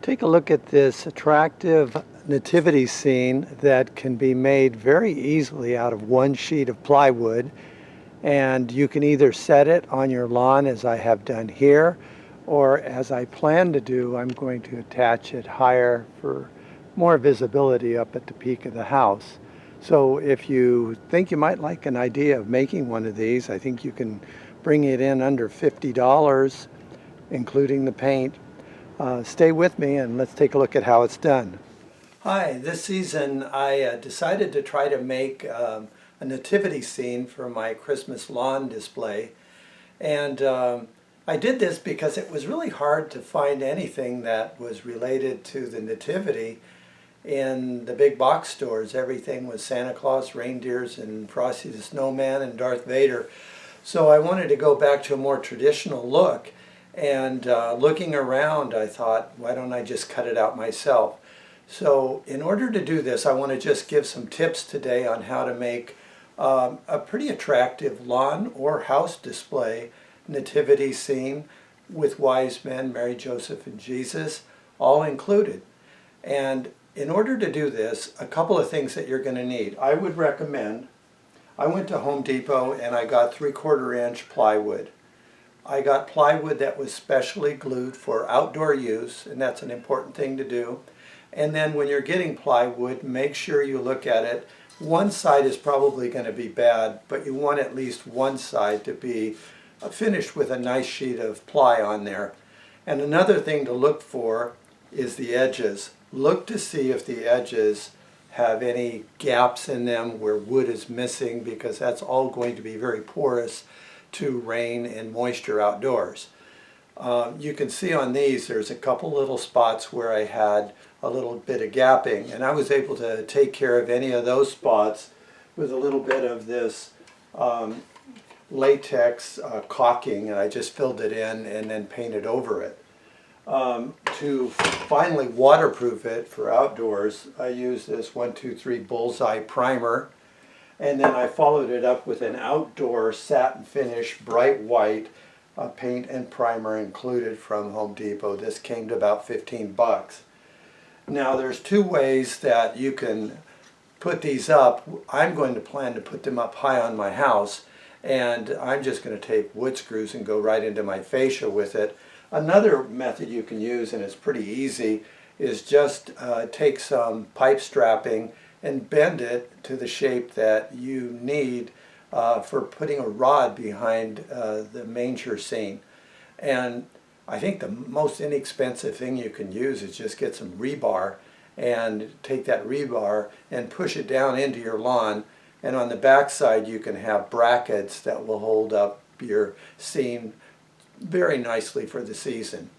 Take a look at this attractive nativity scene that can be made very easily out of one sheet of plywood, and you can either set it on your lawn as I have done here, or as I plan to do, I'm going to attach it higher for more visibility up at the peak of the house. So if you think you might like an idea of making one of these, I think you can bring it in under $50, including the paint. Stay with me and let's take a look at how it's done. Hi, this season I decided to try to make a nativity scene for my Christmas lawn display. And I did this because it was really hard to find anything that was related to the nativity in the big box stores. Everything was Santa Claus, reindeers, and Frosty the Snowman, and Darth Vader. So I wanted to go back to a more traditional look. And looking around, I thought, why don't I just cut it out myself? So in order to do this, I want to just give some tips today on how to make a pretty attractive lawn or house display nativity scene with wise men, Mary, Joseph, and Jesus, all included. And in order to do this, a couple of things that you're going to need. I would recommend, I went to Home Depot and I got 3/4 inch plywood. I got plywood that was specially glued for outdoor use, and that's an important thing to do. And then when you're getting plywood, make sure you look at it. One side is probably going to be bad, but you want at least one side to be finished with a nice sheet of ply on there. And another thing to look for is the edges. Look to see if the edges have any gaps in them where wood is missing, because that's all going to be very porous to rain and moisture outdoors. You can see on these there's a couple little spots where I had a little bit of gapping, and I was able to take care of any of those spots with a little bit of this latex caulking, and I just filled it in and then painted over it. To finally waterproof it for outdoors, I used this 123 Bullseye primer. And then I followed it up with an outdoor satin finish, bright white paint and primer included from Home Depot. This came to about 15 bucks. Now there's two ways that you can put these up. I'm going to plan to put them up high on my house, and I'm just going to take wood screws and go right into my fascia with it. Another method you can use, and it's pretty easy, is just take some pipe strapping and bend it to the shape that you need for putting a rod behind the manger scene. And I think the most inexpensive thing you can use is just get some rebar and take that rebar and push it down into your lawn. And on the back side you can have brackets that will hold up your scene very nicely for the season.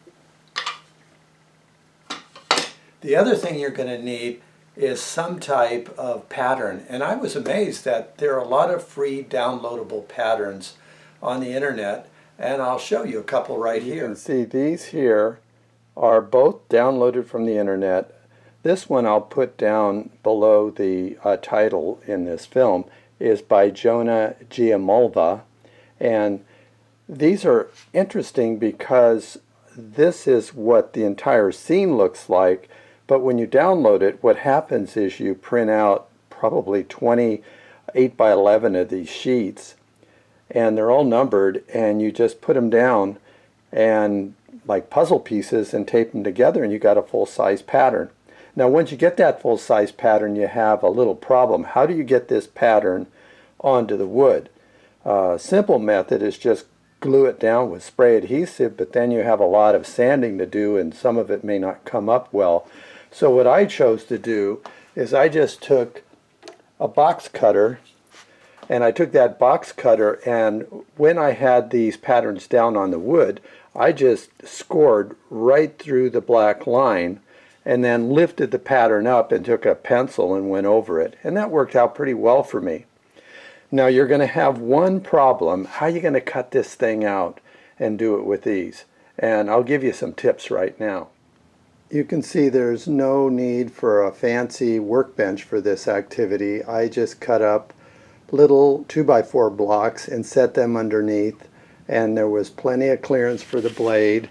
The other thing you're going to need is some type of pattern, and I was amazed that there are a lot of free downloadable patterns on the internet, and I'll show you a couple right here. You can see these here are both downloaded from the internet. This one I'll put down below the title in this film is by Jona Giammalva, and these are interesting because this is what the entire scene looks like. But when you download it, what happens is you print out probably 20 8x11 of these sheets, and they're all numbered, and you just put them down and like puzzle pieces and tape them together, and you got a full-size pattern. Now once you get that full-size pattern, you have a little problem. How do you get this pattern onto the wood? Simple method is just glue it down with spray adhesive, but then you have a lot of sanding to do, and some of it may not come up well. So what I chose to do is I just took a box cutter, and I took that box cutter, and when I had these patterns down on the wood, I just scored right through the black line and then lifted the pattern up and took a pencil and went over it. And that worked out pretty well for me. Now you're going to have one problem. How are you going to cut this thing out and do it with ease? And I'll give you some tips right now. You can see there's no need for a fancy workbench for this activity. I just cut up little 2x4 blocks and set them underneath, and there was plenty of clearance for the blade,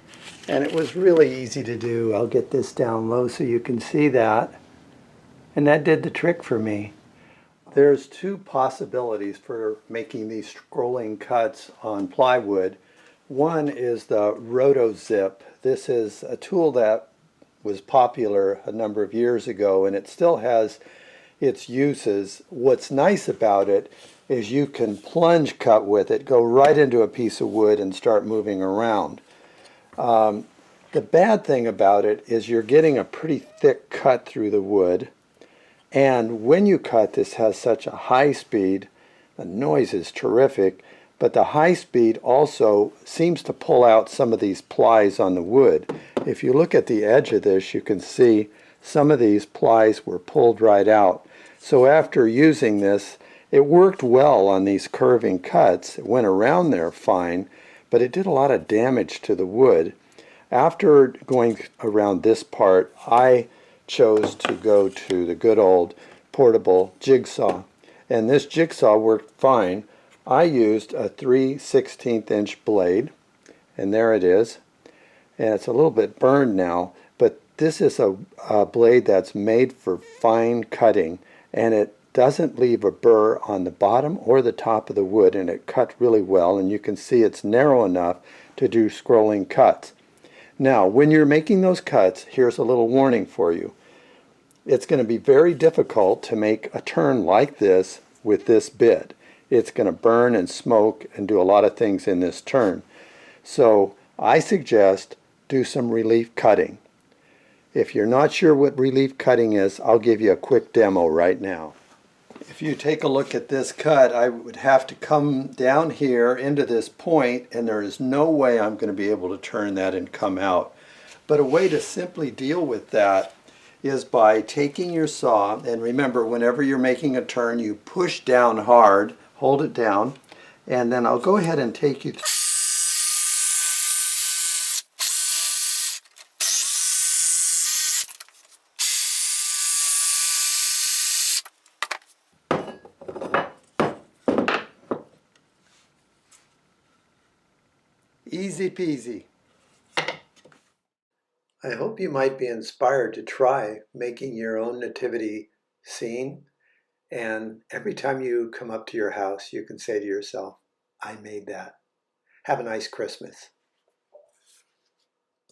And it was really easy to do. I'll get this down low so you can see that. And that did the trick for me. There's two possibilities for making these scrolling cuts on plywood. One is the RotoZip. This is a tool that was popular a number of years ago, and it still has its uses. What's nice about it is you can plunge cut with it, go right into a piece of wood and start moving around. The bad thing about it is you're getting a pretty thick cut through the wood, and when you cut, this has such a high speed. The noise is terrific, but the high speed also seems to pull out some of these plies on the wood. If you look at the edge of this, you can see some of these plies were pulled right out. So after using this, it worked well on these curving cuts. It went around there fine, but it did a lot of damage to the wood. After going around this part, I chose to go to the good old portable jigsaw. And this jigsaw worked fine. I used a 3/16" blade, and there it is. And it's a little bit burned now, but this is a blade that's made for fine cutting, and it doesn't leave a burr on the bottom or the top of the wood, and it cut really well, and you can see it's narrow enough to do scrolling cuts. Now, when you're making those cuts, here's a little warning for you. It's going to be very difficult to make a turn like this with this bit. It's going to burn and smoke and do a lot of things in this turn. So I suggest do some relief cutting. If you're not sure what relief cutting is, I'll give you a quick demo right now. If you take a look at this cut, I would have to come down here into this point, and there is no way I'm going to be able to turn that and come out. But a way to simply deal with that is by taking your saw, and remember, whenever you're making a turn, you push down hard, hold it down, and then I'll go ahead and take you through. Easy peasy. I hope you might be inspired to try making your own nativity scene. And every time you come up to your house, you can say to yourself, I made that. Have a nice Christmas.